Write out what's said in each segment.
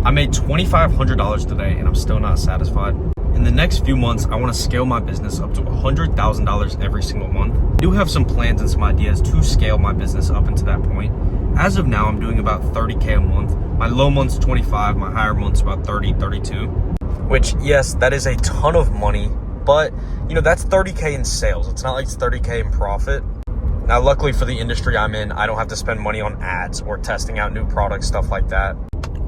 I made $2,500 today and I'm still not satisfied. In the next few months, I want to scale my business up to $100,000 every single month. I do have some plans and some ideas to scale my business up into that point. As of now, I'm doing about 30K a month. My low month's 25, my higher month's about 30, 32. Which, yes, that is a ton of money, but you know, that's 30K in sales. It's not like it's 30K in profit. Now, luckily for the industry I'm in, I don't have to spend money on ads or testing out new products, stuff like that.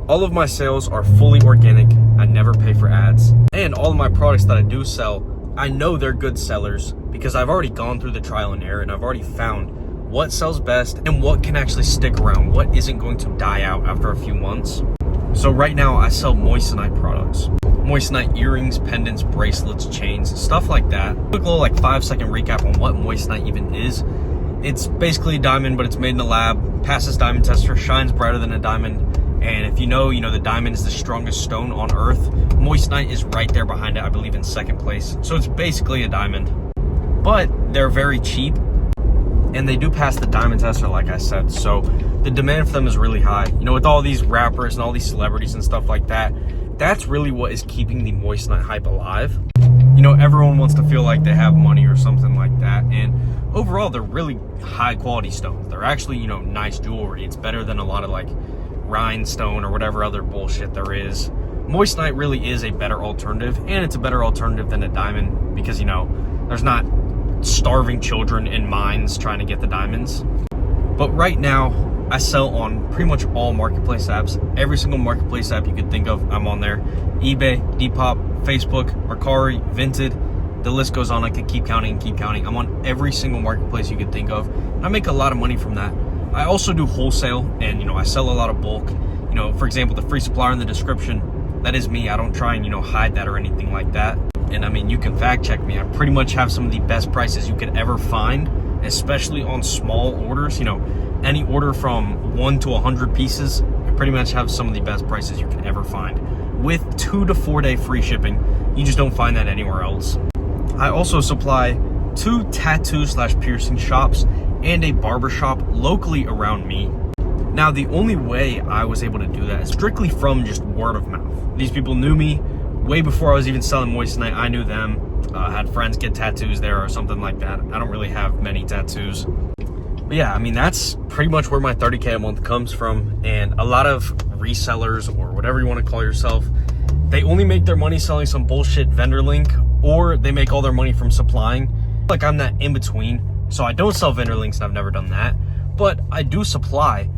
All of my sales are fully organic. I never pay for ads. And all of my products that I do sell, I know they're good sellers because I've already gone through the trial and error and I've already found what sells best and what can actually stick around, what isn't going to die out after a few months. So right now I sell Moissanite products. Moissanite earrings, pendants, bracelets, chains, stuff like that. Quick little like 5-second recap on what Moissanite even is. It's basically a diamond, but it's made in the lab, passes diamond tester, shines brighter than a diamond. And if you know the diamond is the strongest stone on earth. Moissanite is right there behind it, I believe in second place. So it's basically a diamond, but they're very cheap and they do pass the diamond tester, like I said. So the demand for them is really high. You know, with all these rappers and all these celebrities and stuff like that, that's really what is keeping the Moissanite hype alive. You know, everyone wants to feel like they have money or something like that. And overall, they're really high quality stones. They're actually, you know, nice jewelry. It's better than a lot of like rhinestone or whatever other bullshit there is. Moissanite really is a better alternative, and it's a better alternative than a diamond because, you know, there's not starving children in mines trying to get the diamonds. But right now, I sell on pretty much all marketplace apps. Every single marketplace app you could think of, I'm on there. eBay, Depop, Facebook, Mercari, Vinted. The list goes on. I could keep counting and keep counting. I'm on every single marketplace you could think of. I make a lot of money from that. I also do wholesale, and you know, I sell a lot of bulk. You know, for example, the free supplier in the description, that is me. I don't try and, you know, hide that or anything like that. And I mean, you can fact check me. I pretty much have some of the best prices you could ever find, especially on small orders. You know, any order from 1 to 100 pieces, I pretty much have some of the best prices you could ever find with 2 to 4 day free shipping. You just don't find that anywhere else. I also supply 2 tattoo/piercing shops and a barber shop locally around me. Now, the only way I was able to do that is strictly from just word of mouth. These people knew me way before I was even selling Moissanite. I knew them. I had friends get tattoos there or something like that. I don't really have many tattoos. But yeah, I mean, that's pretty much where my 30K a month comes from. And a lot of resellers, or whatever you want to call yourself, they only make their money selling some bullshit vendor link, or they make all their money from supplying. Like, I'm that in between. So I don't sell vendor links, and I've never done that. But I do supply.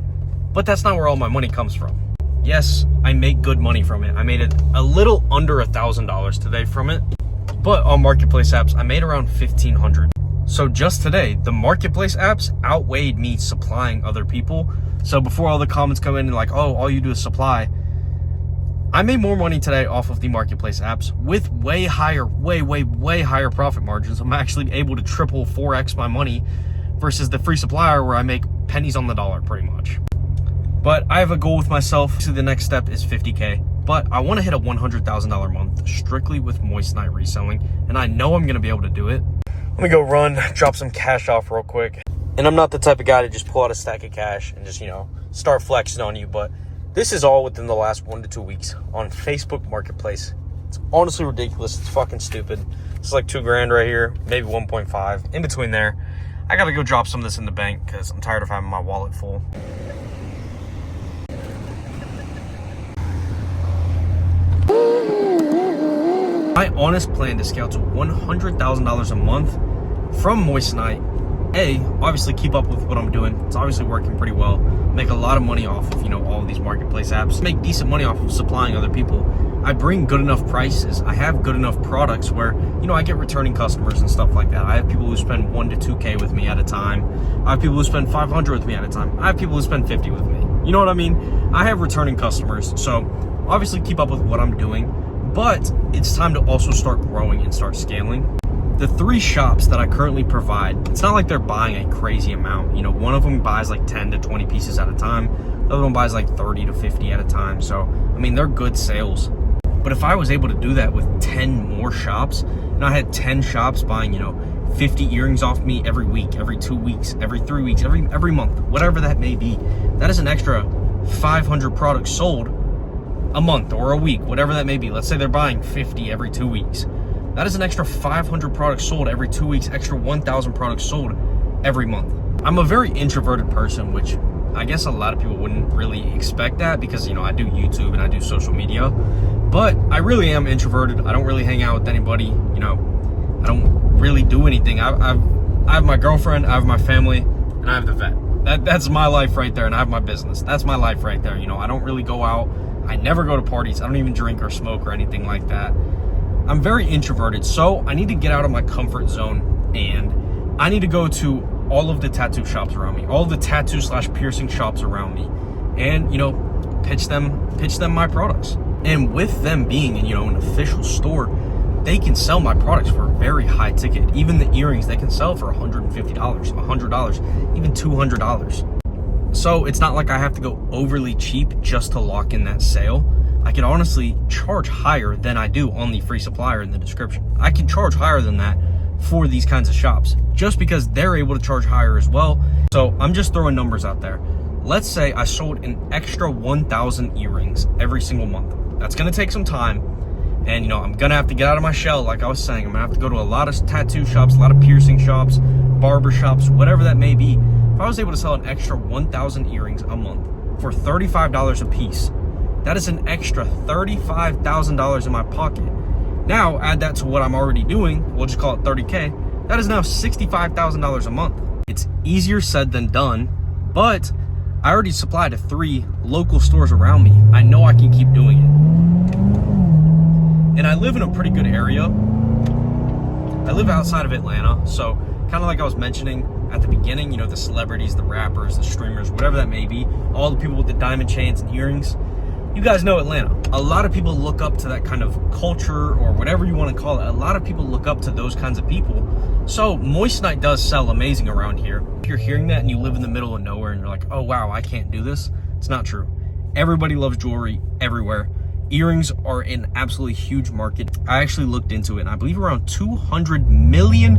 But that's not where all my money comes from. Yes, I make good money from it. I made it a little under $1,000 today from it. But on marketplace apps, I made around $1,500. So just today, the marketplace apps outweighed me supplying other people. So before all the comments come in and like, oh, all you do is supply, I made more money today off of the marketplace apps with way higher, way higher profit margins. I'm actually able to triple, 4x my money versus the free supplier where I make pennies on the dollar pretty much. But I have a goal with myself. So the next step is 50K. But I want to hit a $100,000 month strictly with Moissanite reselling. And I know I'm going to be able to do it. Let me go run, drop some cash off real quick. And I'm not the type of guy to just pull out a stack of cash and just, you know, start flexing on you. But this is all within the last 1 to 2 weeks on Facebook Marketplace. It's honestly ridiculous. It's fucking stupid. It's like $2,000 right here, maybe 1.5. In between there, I got to go drop some of this in the bank because I'm tired of having my wallet full. My honest plan to scale to $100,000 a month from Moissanite, obviously keep up with what I'm doing. It's obviously working pretty well. Make a lot of money off of, you know, all of these marketplace apps. Make decent money off of supplying other people. I bring good enough prices. I have good enough products where, you know, I get returning customers and stuff like that. I have people who spend 1 to 2K with me at a time. I have people who spend 500 with me at a time. I have people who spend 50 with me. You know what I mean? I have returning customers. So obviously keep up with what I'm doing. But it's time to also start growing and start scaling. The 3 shops that I currently provide, it's not like they're buying a crazy amount. You know, one of them buys like 10 to 20 pieces at a time. The other one buys like 30 to 50 at a time. So, I mean, they're good sales. But if I was able to do that with 10 more shops, and I had 10 shops buying, you know, 50 earrings off me every week, every 2 weeks, every 3 weeks, every month, whatever that may be, that is an extra 500 products sold a month or a week, whatever that may be. Let's say they're buying 50 every 2 weeks. That is an extra 500 products sold every 2 weeks, extra 1,000 products sold every month. I'm a very introverted person, which I guess a lot of people wouldn't really expect that because, you know, I do YouTube and I do social media, but I really am introverted. I don't really hang out with anybody, you know, I don't really do anything. I have my girlfriend, I have my family, and I have the vet. That's my life right there, and I have my business. That's my life right there. You know, I don't really go out. I never go to parties. I don't even drink or smoke or anything like that. I'm very introverted, so I need to get out of my comfort zone, and I need to go to all of the tattoo shops around me, all of the tattoo/piercing shops around me, and, you know, pitch them my products. And with them being, you know, an official store, they can sell my products for a very high ticket. Even the earrings, they can sell for $150, $100, even $200. So it's not like I have to go overly cheap just to lock in that sale. I can honestly charge higher than I do on the free supplier in the description. I can charge higher than that for these kinds of shops just because they're able to charge higher as well. So I'm just throwing numbers out there. Let's say I sold an extra 1,000 earrings every single month. That's going to take some time. And, you know, I'm going to have to get out of my shell. Like I was saying, I'm going to have to go to a lot of tattoo shops, a lot of piercing shops, barber shops, whatever that may be. If I was able to sell an extra 1,000 earrings a month for $35 a piece, that is an extra $35,000 in my pocket. Now, add that to what I'm already doing, we'll just call it 30K, that is now $65,000 a month. It's easier said than done, but I already supplied to 3 local stores around me. I know I can keep doing it. And I live in a pretty good area. I live outside of Atlanta, so kind of like I was mentioning at the beginning, you know, the celebrities, the rappers, the streamers, whatever that may be, all the people with the diamond chains and earrings. You guys know Atlanta. A lot of people look up to that kind of culture or whatever you want to call it. A lot of people look up to those kinds of people. So Moissanite does sell amazing around here. If you're hearing that and you live in the middle of nowhere and you're like, oh wow, I can't do this, it's not true. Everybody loves jewelry everywhere. Earrings are an absolutely huge market. I actually looked into it, and I believe around 200 million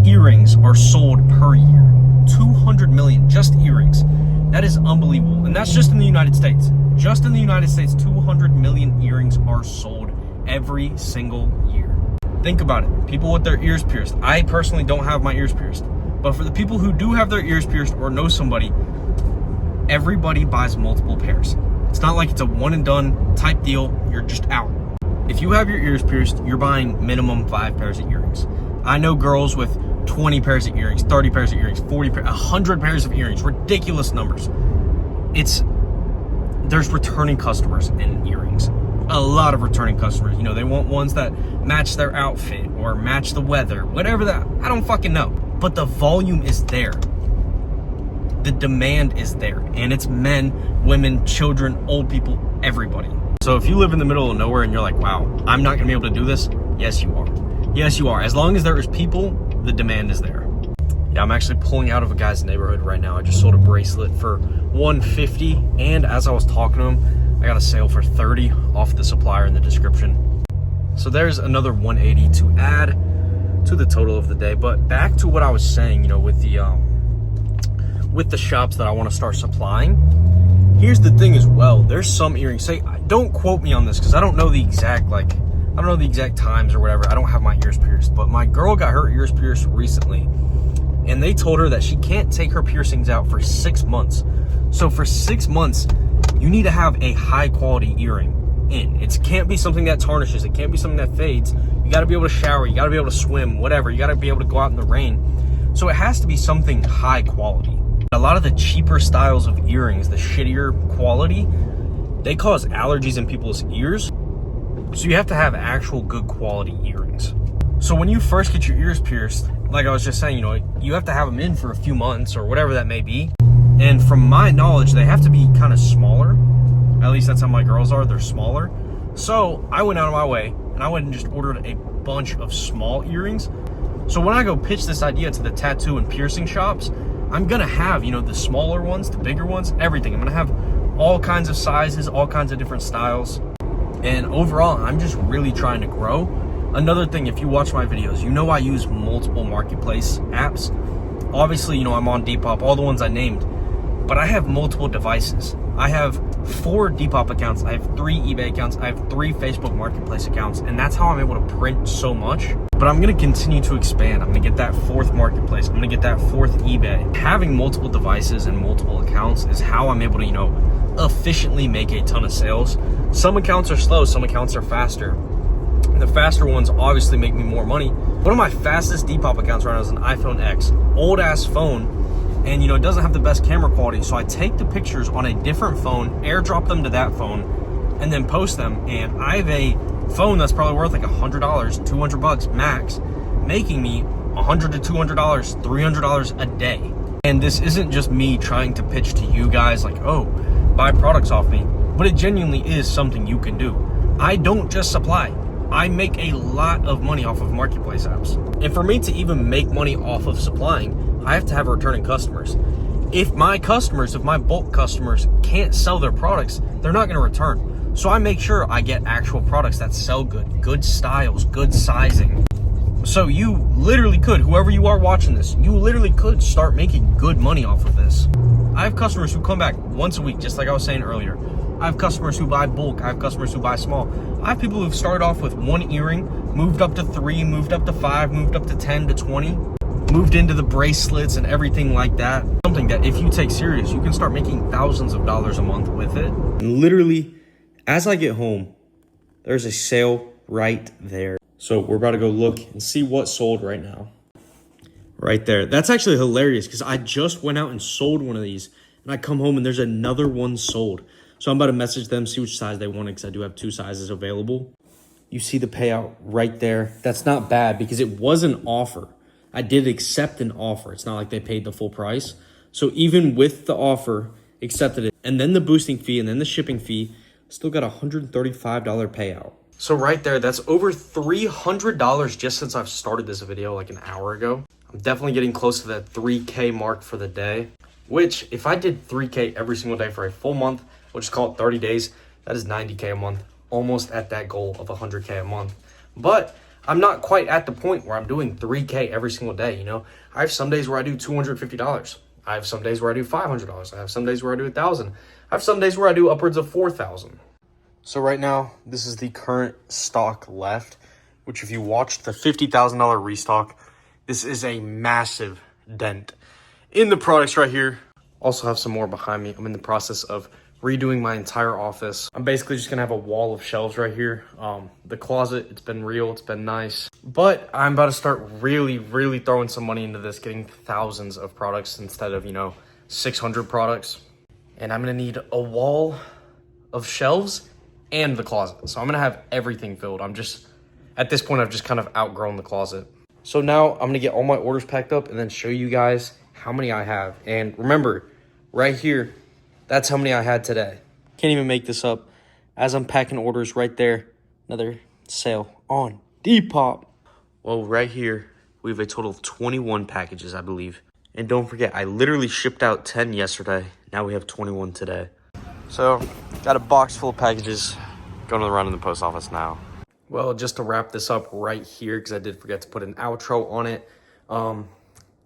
earrings are sold per year. 200 million, just earrings. That is unbelievable. And that's just in the United States. Just in the United States, 200 million earrings are sold every single year. Think about it. People with their ears pierced. I personally don't have my ears pierced. But for the people who do have their ears pierced or know somebody, everybody buys multiple pairs. It's not like it's a one and done type deal. You're just out. If you have your ears pierced, you're buying minimum 5 pairs of earrings. I know girls with 20 pairs of earrings, 30 pairs of earrings, 40 pairs, 100 pairs of earrings, ridiculous numbers. There's returning customers in earrings. A lot of returning customers. You know, they want ones that match their outfit or match the weather, whatever that, I don't fucking know. But the volume is there. The demand is there, and it's men, women, children, old people, everybody. So if you live in the middle of nowhere and you're like, wow, I'm not gonna be able to do this, yes you are. Yes you are. As long as there is people, the demand is there. Yeah, I'm actually pulling out of a guy's neighborhood right now. I just sold a bracelet for $150, and as I was talking to him, I got a sale for $30 off the supplier in the description. So there's another $180 to add to the total of the day. But back to what I was saying, you know, with the shops that I want to start supplying. Here's the thing as well. There's some earrings. Say, don't quote me on this because I don't know the exact times or whatever. I don't have my ears pierced, but my girl got her ears pierced recently, and they told her that she can't take her piercings out for 6 months. So for 6 months, you need to have a high quality earring in. It can't be something that tarnishes. It can't be something that fades. You got to be able to shower. You got to be able to swim, whatever. You got to be able to go out in the rain. So it has to be something high quality. A lot of the cheaper styles of earrings, the shittier quality, they cause allergies in people's ears. So you have to have actual good quality earrings. So when you first get your ears pierced, like I was just saying, you know, you have to have them in for a few months or whatever that may be. And from my knowledge, they have to be kind of smaller. At least that's how my girls are. They're smaller. So I went out of my way and I went and just ordered a bunch of small earrings. So when I go pitch this idea to the tattoo and piercing shops, I'm gonna have, you know, the smaller ones, the bigger ones, everything. I'm gonna have all kinds of sizes, all kinds of different styles. And overall, I'm just really trying to grow. Another thing, if you watch my videos, you know I use multiple marketplace apps. Obviously, you know, I'm on Depop, all the ones I named, but I have multiple devices. I have 4 Depop accounts, I have 3 eBay accounts, I have 3 Facebook Marketplace accounts, and that's how I'm able to print so much. But I'm gonna continue to expand. I'm gonna get that 4th Marketplace, I'm gonna get that 4th eBay. Having multiple devices and multiple accounts is how I'm able to, efficiently make a ton of sales. Some accounts are slow, some accounts are faster. The faster ones obviously make me more money. One of my fastest Depop accounts right now is an iPhone X, old ass phone. And it doesn't have the best camera quality, so I take the pictures on a different phone, airdrop them to that phone, and then post them. And I have a phone that's probably worth like $100, $200 max, making me $100 to $200, $300 a day. And this isn't just me trying to pitch to you guys like, oh, buy products off me, but it genuinely is something you can do. I don't just supply. I make a lot of money off of marketplace apps. And for me to even make money off of supplying, I have to have returning customers. If my bulk customers can't sell their products, they're not gonna return. So I make sure I get actual products that sell good styles, good sizing. So you literally could, whoever you are watching this, you literally could start making good money off of this. I have customers who come back once a week, just like I was saying earlier. I have customers who buy bulk, I have customers who buy small. I have people who've started off with 1 earring, moved up to 3, moved up to 5, moved up to 10 to 20. Moved into the bracelets and everything like that. Something that if you take serious, you can start making thousands of dollars a month with it. And literally, as I get home, there's a sale right there. So we're about to go look and see what sold right now. Right there. That's actually hilarious because I just went out and sold one of these. And I come home and there's another one sold. So I'm about to message them, see which size they wanted because I do have 2 sizes available. You see the payout right there. That's not bad because it was an offer. I did accept an offer. It's not like they paid the full price. So even with the offer, accepted it. And then the boosting fee and then the shipping fee, still got a $135 payout. So right there, that's over $300 just since I've started this video like an hour ago. I'm definitely getting close to that 3K mark for the day, which if I did 3K every single day for a full month, we'll just call it 30 days, that is 90K a month, almost at that goal of 100K a month. But I'm not quite at the point where I'm doing 3K every single day, I have some days where I do $250. I have some days where I do $500. I have some days where I do $1,000. I have some days where I do upwards of $4,000. So right now, this is the current stock left, which if you watched the $50,000 restock, this is a massive dent in the products right here. Also have some more behind me. I'm in the process of redoing my entire office. I'm basically just gonna have a wall of shelves right here. The closet, it's been real, it's been nice. But I'm about to start really throwing some money into this, getting thousands of products instead of, 600 products. And I'm gonna need a wall of shelves and the closet. So I'm gonna have everything filled. At this point, I've just kind of outgrown the closet. So now I'm gonna get all my orders packed up and then show you guys how many I have. And remember, right here, that's how many I had today. Can't even make this up. As I'm packing orders right there, another sale on Depop. Well, right here, we have a total of 21 packages, I believe. And don't forget, I literally shipped out 10 yesterday. Now we have 21 today. So, got a box full of packages. Going to run in the post office now. Well, just to wrap this up right here, because I did forget to put an outro on it.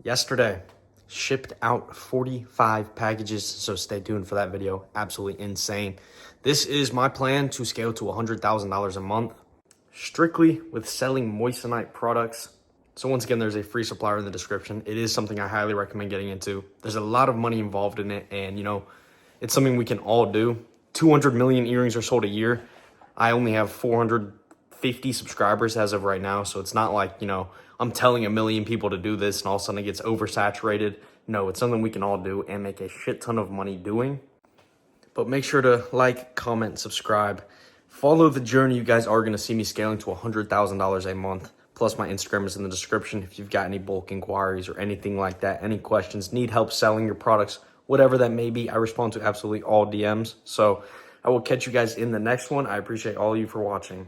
Yesterday, shipped out 45 packages, so stay tuned for that video. Absolutely insane. This is my plan to scale to $100,000 a month, strictly with selling Moissanite products. So once again, there's a free supplier in the description. It is something I highly recommend getting into. There's a lot of money involved in it, and it's something we can all do. 200 million earrings are sold a year. I only have 450 subscribers as of right now, so it's not like, I'm telling a million people to do this and all of a sudden it gets oversaturated. No, it's something we can all do and make a shit ton of money doing. But make sure to like, comment, subscribe. Follow the journey. You guys are going to see me scaling to $100,000 a month. Plus my Instagram is in the description if you've got any bulk inquiries or anything like that, any questions, need help selling your products, whatever that may be. I respond to absolutely all DMs. So I will catch you guys in the next one. I appreciate all of you for watching.